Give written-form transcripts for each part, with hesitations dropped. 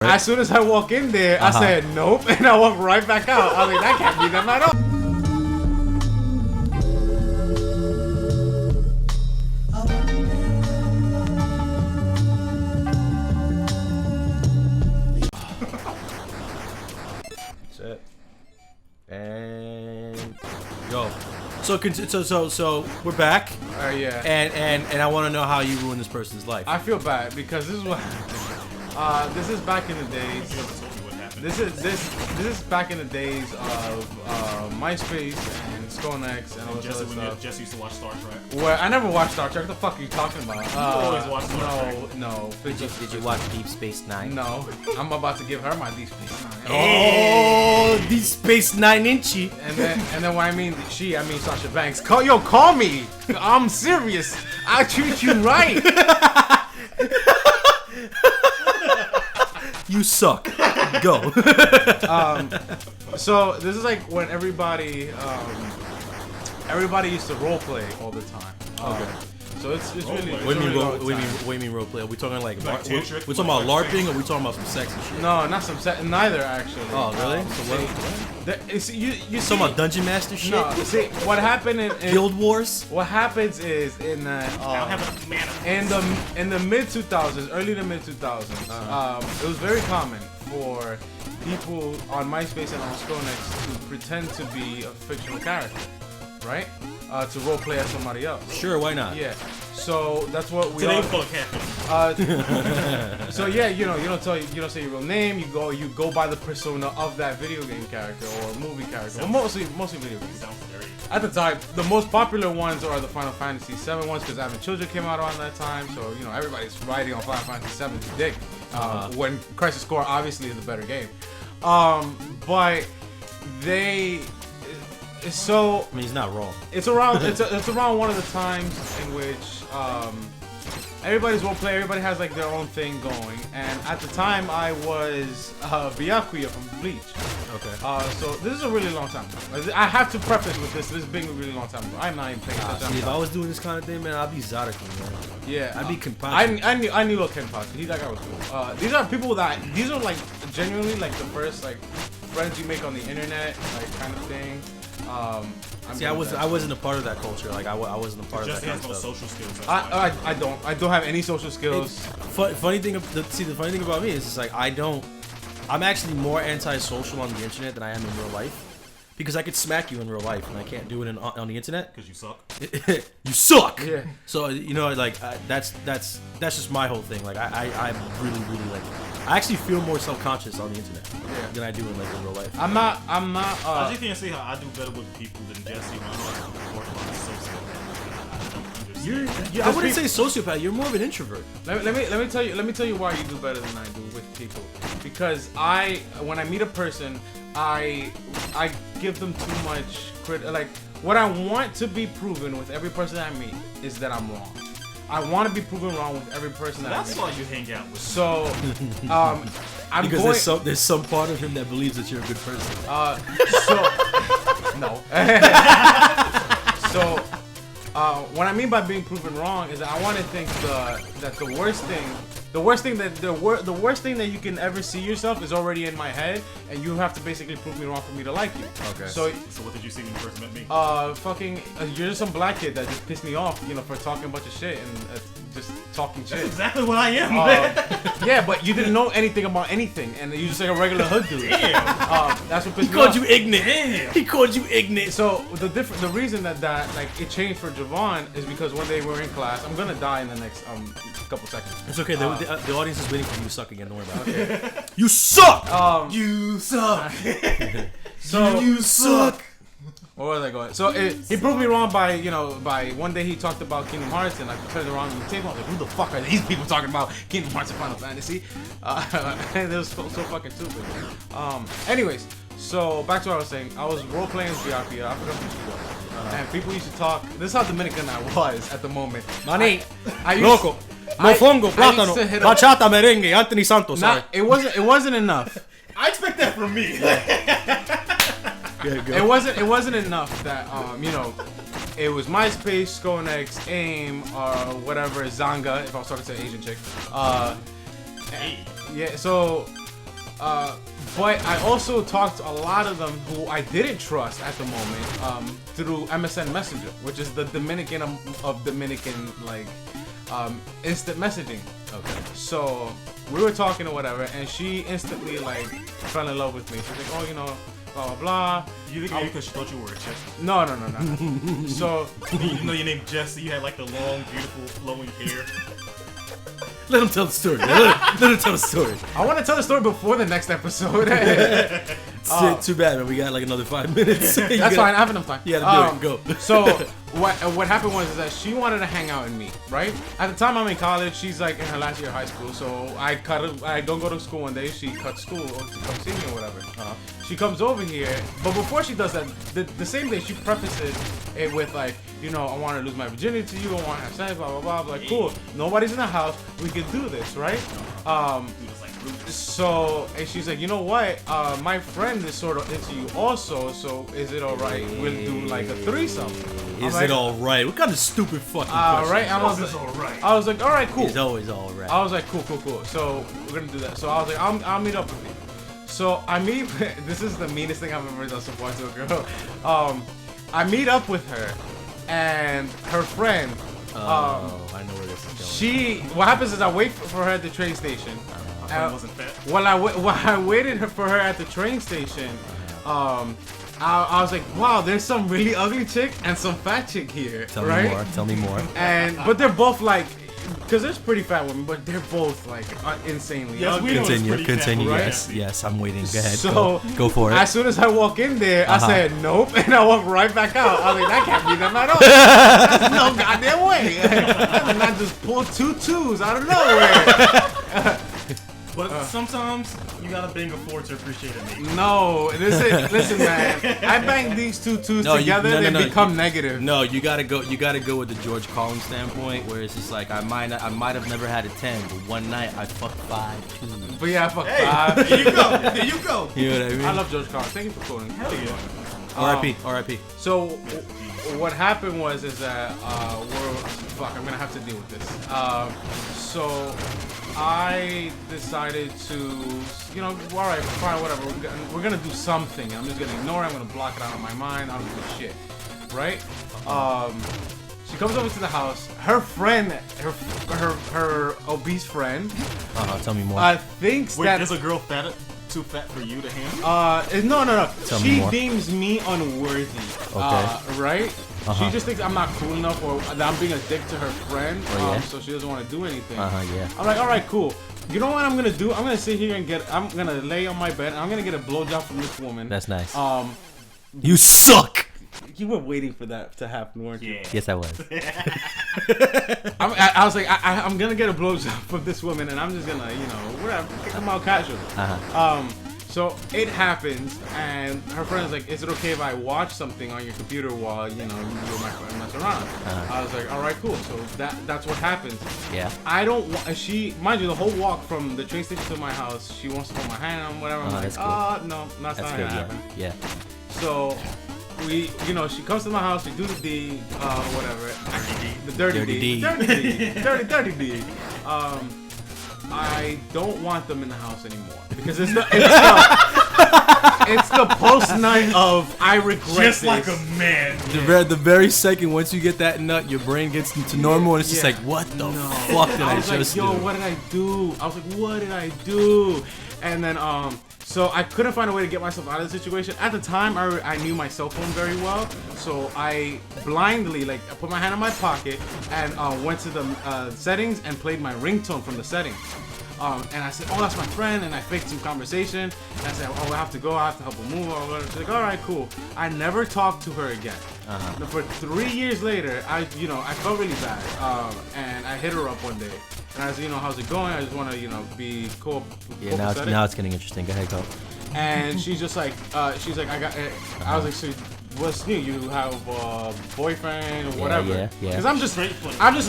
As soon as I walk in there, I said nope, and I walk right back out. I was like, that can't be them at all. That's it. And yo, so we're back. Yeah. And I want to know how you ruined this person's life. I feel bad because this is what. This is back in the days. This is back in the days of Myspace and Sconex and all this other stuff. Jesse used to watch Star Trek. Well, I never watched Star Trek. What the fuck are you talking about? You always watch Star Trek. No. Did you watch Deep Space Nine? No, I'm about to give her my Deep Space Nine. Oh, Deep Space 9-inchy. And then when I mean she, I mean Sasha Banks. Call me. I'm serious. I treat you right. You suck. Go. So this is like when everybody used to role play all the time. Okay. So it's really. What do you mean role play? Are we talking like we're talking about LARPing, or are we talking about some sexy shit? No, not some neither actually. Oh really? So what? You talking about Dungeon Master shit? No, see what happened in Guild Wars. What happens is in the mid 2000s, early to mid 2000s, it was very common for people on Myspace and on Sconex to pretend to be a fictional character, right? To role play as somebody else. Sure, why not? Yeah. So that's what we. Today call it catfish. So yeah, you don't say your real name. You go by the persona of that video game character or movie character. Well, mostly video games. Sounds scary. At the time, the most popular ones are the Final Fantasy VII ones because Having Children came out around that time. So everybody's riding on Final Fantasy VII's dick. When Crisis Core obviously is the better game, but they. So I mean, he's not wrong. It's around one of the times in which everybody's role play. Everybody has like their own thing going. And at the time, I was Byakuya from Bleach. Okay. So this is a really long time ago. I have to preface with this. This is being a really long time ago. I'm not even paying attention. See, if I was doing this kind of thing, man, I'd be Zadaki, man. Yeah. I'd be Kenpachi. I knew little Kenpachi. That guy was cool. These are people these are like genuinely like the first like friends you make on the internet, like kind of thing. See, I wasn't a part of that culture. Like I wasn't a part of that kind of stuff. Social skills. I don't have any social skills. The funny thing about me is it's like I'm actually more antisocial on the internet than I am in real life, because I could smack you in real life and I can't do it on the internet. Because you suck. You suck. Yeah. So like that's just my whole thing. Like I'm really like I actually feel more self-conscious on the internet than I do in real life. I'm not. I just can't see how I do better with people than Jesse. I wouldn't say sociopath. You're more of an introvert. Let me tell you why you do better than I do with people. Because when I meet a person, I give them too much credit. Like what I want to be proven with every person I meet is that I'm wrong. I want to be proven wrong with every person that I meet. That's why you hang out with. So, there's some part of him that believes that you're a good person. No. So, what I mean by being proven wrong is that I want to think that the worst thing that you can ever see yourself is already in my head, and you have to basically prove me wrong for me to like you. Okay. So what did you see when you first met me? You're just some black kid that just pissed me off, for talking a bunch of shit and just talking shit. That's exactly what I am. Yeah, but you didn't know anything about anything, and you just like a regular hood dude. Damn. That's what pissed He me off. called you ignorant. Damn. He called you ignorant. So the reason that like it changed for Javon is because one day we were in class. I'm gonna die in the next couple seconds. It's okay. The audience is waiting for you to suck again. Don't worry about it. You suck. You suck. You suck. Where was I going? So he proved me wrong by one day he talked about Kingdom Hearts, and I turned around on the table. I was like, who the fuck are these people talking about Kingdom Hearts and Final Fantasy? And it was so fucking stupid. Anyways, so back to what I was saying. I was role playing Byakuya. I forgot who she was. And people used to talk. This is how Dominican I was at the moment. Mani, loco, mofongo, plátano, bachata, merengue, Anthony Santos. It wasn't enough. I expect that from me. It wasn't enough that it was MySpace, Sconex, AIM, or whatever, Zanga, if I was talking to an Asian chick. Yeah, so But I also talked to a lot of them who I didn't trust at the moment through MSN Messenger, which is the Dominican of Dominican like instant messaging. Okay. So we were talking or whatever, and she instantly like fell in love with me. She's like, oh, you know, blah blah blah. You think maybe because she thought you were a Jesse? No. So You know your name Jesse. You had like the long, beautiful, flowing hair. Let him tell the story. Let him tell the story. I want to tell the story before the next episode. Too bad, man. We got like another 5 minutes. That's fine. I have enough time. Yeah, do it. Go. So what happened was is that she wanted to hang out and meet, right? At the time I'm in college, she's like in her last year of high school, so I don't go to school one day. She cut school to come see me or whatever. She comes over here, but before she does that, the same day she prefaces it with like, you know, I want to lose my virginity to you. I want to have sex, blah blah blah. I'm like, cool. Nobody's in the house. We can do this, right? So, and she's like, you know what? My friend is sort of into you also, so is it alright? We'll do like a threesome. Is it alright? What kind of stupid fucking question? Right? I was like, alright, cool. It's always alright. I was like, cool. So we're gonna do that. So I was like, I'll meet up with you. So I meet. This is the meanest thing I've ever done so far to a girl. I meet up with her and her friend. I know where this is going. What happens is I wait for her at the train station. Wasn't fat. While I waited for her at the train station, I was like, wow, there's some really ugly chick and some fat chick here, right? Tell me more. But they're both like, because there's pretty fat women, but they're both like insanely ugly. Continue. Right? Yes, I'm waiting. Go ahead. So go for it. As soon as I walk in there, I said nope, and I walk right back out. I was like, that can't be them at all. There's no goddamn way. And I just pulled 2 twos out of nowhere. But sometimes you gotta bang a 4 to appreciate a mate. No, listen, man. I bang these 2 twos together, they become negative. No, you gotta go with the George Collins standpoint, where it's just like I might have never had a 10, but one night I fucked 5 twos. But yeah, I fucked 5. There you go. There you go. You know what I mean? I love George Collins. Thank you for quoting. Hell yeah. R.I.P. So what happened was is that I'm gonna have to deal with this. So I decided to, you know, all right, fine, whatever. We're gonna do something. I'm just gonna ignore it. I'm gonna block it out of my mind. I don't give a shit, right? She comes over to the house. Her friend, her obese friend. Tell me more. Thinks Wait, that is a girl too fat for you to handle? No. Tell me She more. deems me unworthy. Okay. Right? She just thinks I'm not cool enough, or that I'm being a dick to her friend. Yeah. So she doesn't want to do anything. Yeah. I'm like, all right, cool. You know what I'm gonna do? I'm gonna sit here and I'm gonna lay on my bed and I'm gonna get a blowjob from this woman. That's nice. You suck. You were waiting for that to happen, weren't you? Yeah. Yes, I was. I was like, I'm gonna get a blowjob from this woman, and I'm just gonna, you know, whatever, come out casually. So it happens, and her friend is like, is it okay if I watch something on your computer while, you know, you and my friend mess around? I was like, all right, cool. So that's what happens. Yeah. I don't want, mind you, the whole walk from the train station to my house, she wants to hold my hand on whatever. I'm like, cool. No, that's not good, gonna happen. Yeah. So we, you know, she comes to my house, we do the deed, whatever. The dirty deed. Dirty deed. I don't want them in the house anymore because it's the post night of I regret Just this. like a man. The very second once you get that nut, your brain gets into normal, and it's just like, what the fuck did I was just like, yo, do? what did I do? I was like, what did I do? And then so I couldn't find a way to get myself out of the situation. At the time, I knew my cell phone very well, so I blindly, like, I put my hand in my pocket and went to the settings and played my ringtone from the settings. And I said, oh, that's my friend, and I faked some conversation. And I said, oh, I have to go, I have to help her move, or whatever. She's like, all right, cool. I never talked to her again. For 3 years later, I felt really bad, and I hit her up one day. And I said, you know, how's it going? I just want to, you know, be cool. Yeah, now it's getting interesting. Go ahead, go. And she's just like, I was like, so what's new? You have a boyfriend or whatever? Yeah. Because I'm just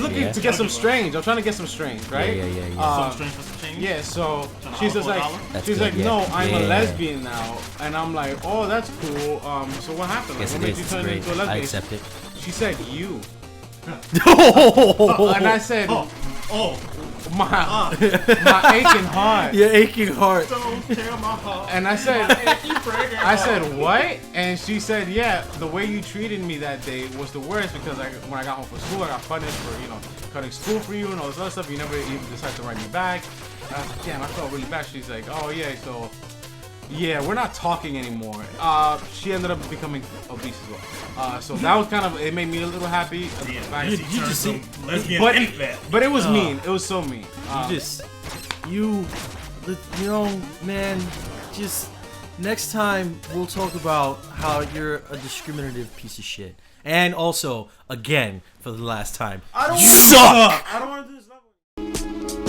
looking to get some strange. I'm trying to get some strange, right? Yeah. Some strange for some change? Yeah, so she's just like, no, I'm a lesbian now. And I'm like, oh, that's cool. So what happened? Yes, what it made is. you It's turn great. into a lesbian? I accept it. She said, you. Oh, And I said, my aching heart. Your aching heart. Don't tear my heart. And I said, what? And she said, yeah, the way you treated me that day was the worst because when I got home from school, I got punished for, cutting school for you and all this other stuff. You never even decided to write me back. And I was like, damn, I felt really bad. She's like, oh yeah, so yeah, we're not talking anymore. She ended up becoming obese as well. So that was kind of, it made me a little happy. You just see lesbian but it was mean. It was so mean. You know, man, just next time we'll talk about how you're a discriminative piece of shit. And also, again, for the last time, I don't you suck! I don't want to do this level.